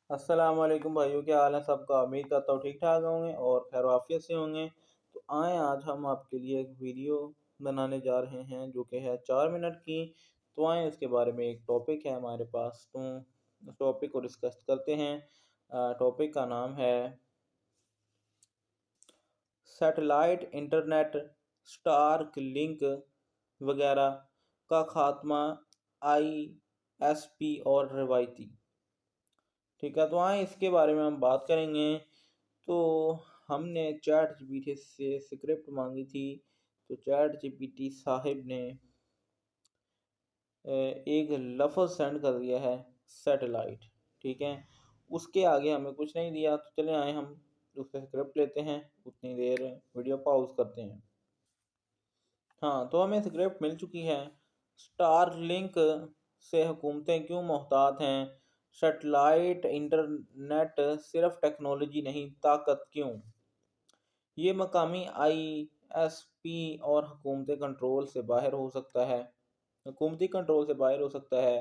अस्सलाम वालेकुम भाइयों, क्या हाल है सबका। उम्मीद करता हूँ ठीक ठाक होंगे और खैर आफियत से होंगे। तो आए आज हम आपके लिए एक वीडियो बनाने जा रहे हैं जो कि है 4 मिनट की। तो आए इसके बारे में एक टॉपिक है हमारे पास, तो उस टॉपिक को डिस्कस करते हैं। टॉपिक का नाम है सैटेलाइट इंटरनेट, स्टार्क लिंक वगैरह का खात्मा, आईएसपी और रवायती। ठीक है, तो आए इसके बारे में हम बात करेंगे। तो हमने चैट जीपीटी से स्क्रिप्ट मांगी थी। तो चैट जीपीटी साहिब ने एक लफ्ज़ सेंड कर दिया है, सैटेलाइट। ठीक है, उसके आगे हमें कुछ नहीं दिया। तो चले आए हम उससे स्क्रिप्ट लेते हैं, उतनी देर वीडियो पॉज करते हैं। हाँ, तो हमें स्क्रिप्ट मिल चुकी है। स्टारलिंक से हुकूमतें क्यों मोहतात हैं? सैटेलाइट इंटरनेट सिर्फ टेक्नोलॉजी नहीं, ताकत क्यों? ये मकामी आईएसपी और हुकूमती कंट्रोल से बाहर हो सकता है। हुकूमती कंट्रोल से बाहर हो सकता है।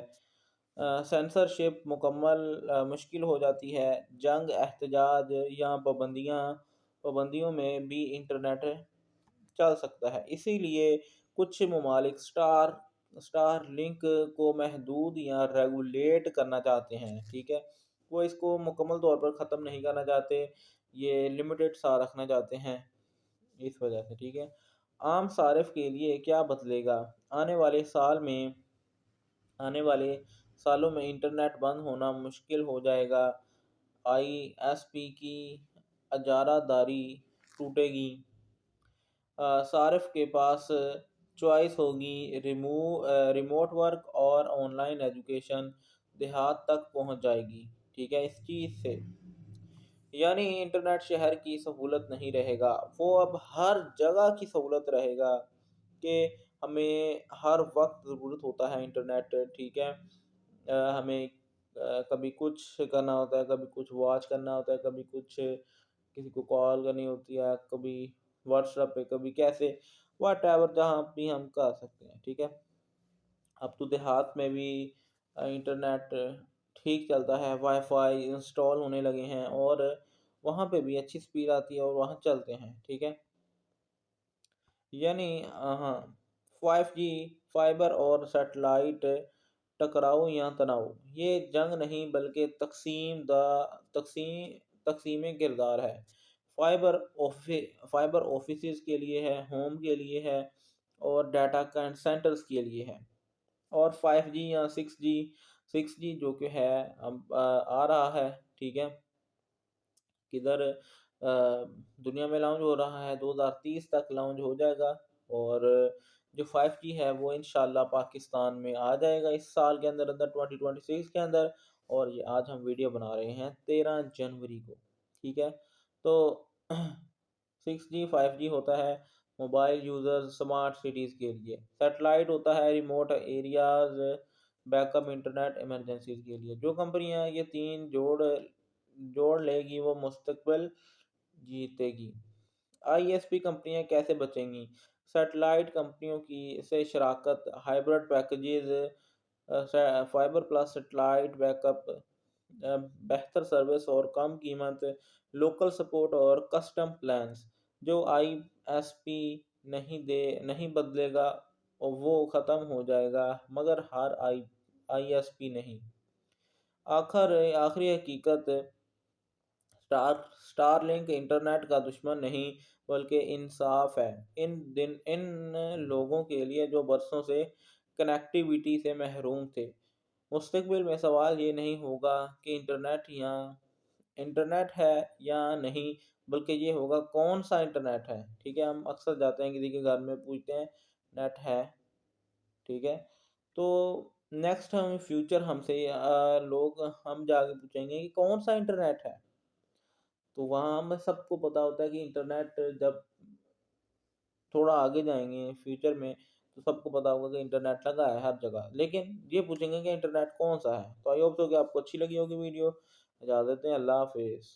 सेंसरशिप मुकम्मल मुश्किल हो जाती है। जंग, एहतजाज या पाबंदियों में भी इंटरनेट चल सकता है। इसीलिए कुछ ममालिक स्टार लिंक को महदूद या रेगुलेट करना चाहते हैं। ठीक है, वो इसको मुकम्मल तौर पर ख़त्म नहीं करना चाहते, ये लिमिटेड सा रखना चाहते हैं इस वजह से। ठीक है, आम सारिफ के लिए क्या बदलेगा? आने वाले साल में आने वाले सालों में इंटरनेट बंद होना मुश्किल हो जाएगा। आईएसपी की इजारादारी टूटेगी। सारिफ के पास चॉइस होगी। रिमोट वर्क और ऑनलाइन एजुकेशन देहात तक पहुंच जाएगी। ठीक है, इस चीज़ से यानी इंटरनेट शहर की सहूलत नहीं रहेगा, वो अब हर जगह की सहूलत रहेगा कि हमें हर वक्त ज़रूरत होता है इंटरनेट। ठीक है, हमें कभी कुछ करना होता है, कभी कुछ वॉच करना होता है, कभी कुछ किसी को कॉल करनी होती है, कभी व्हाट्सएप पे, कभी कैसे, व्हाटएवर जहाँ भी हम कर सकते हैं। ठीक है, अब तो देहात में भी इंटरनेट ठीक चलता है, वाईफाई इंस्टॉल होने लगे हैं और वहाँ पे भी अच्छी स्पीड आती है और वहाँ चलते हैं। ठीक है, यानी हाँ, 5G, फाइबर और सैटेलाइट टकराव या तनाव, ये जंग नहीं बल्कि तकसीम तकसीम किरदार है। फाइबर ऑफिस के लिए है, होम के लिए है और डाटा सेंटर्स के लिए है। और 5G या 6G जो कि है अब आ रहा है। ठीक है, किधर दुनिया में लॉन्च हो रहा है, 2030 तक लॉन्च हो जाएगा। और जो 5G है वो इंशाल्लाह पाकिस्तान में आ जाएगा इस साल के अंदर अंदर, 2026 के अंदर। और ये आज हम वीडियो बना रहे हैं 13 जनवरी को। ठीक है, तो 6G 5G होता है मोबाइल यूज़र्स, स्मार्ट सिटीज़ के लिए। सैटेलाइट होता है remote areas, backup internet emergencies के लिए। जो कंपनियां ये तीन जोड़ लेगी वो मुस्तकबिल जीतेगी। आईएसपी कंपनियां कैसे बचेंगी? सैटेलाइट कंपनियों की से शराकत, hybrid packages, fibre plus satellite backup, बेहतर सर्विस और कम कीमत, लोकल सपोर्ट और कस्टम प्लान्स। जो आईएसपी नहीं बदलेगा और वो ख़त्म हो जाएगा, मगर हर आईएसपी नहीं। आखिरी हकीकत, स्टारलिंक इंटरनेट का दुश्मन नहीं बल्कि इंसाफ है। इन लोगों के लिए जो बरसों से कनेक्टिविटी से महरूम थे। मुस्तकबिल में सवाल ये नहीं होगा कि इंटरनेट है या नहीं, बल्कि ये होगा कौन सा इंटरनेट है। ठीक है, हम अक्सर जाते हैं किसी के घर में, पूछते हैं नेट है। ठीक है, तो नेक्स्ट हम फ्यूचर हमसे लोग हम जाके पूछेंगे कि कौन सा इंटरनेट है। तो वहाँ हमें सबको पता होता है कि इंटरनेट जब थोड़ा आगे जाएंगे फ्यूचर में तो सबको पता होगा कि इंटरनेट लगा है हर जगह, लेकिन ये पूछेंगे कि इंटरनेट कौन सा है। तो आई होप तो कि आपको अच्छी लगी होगी वीडियो। इजाज़त दें, अल्लाह हाफिज़।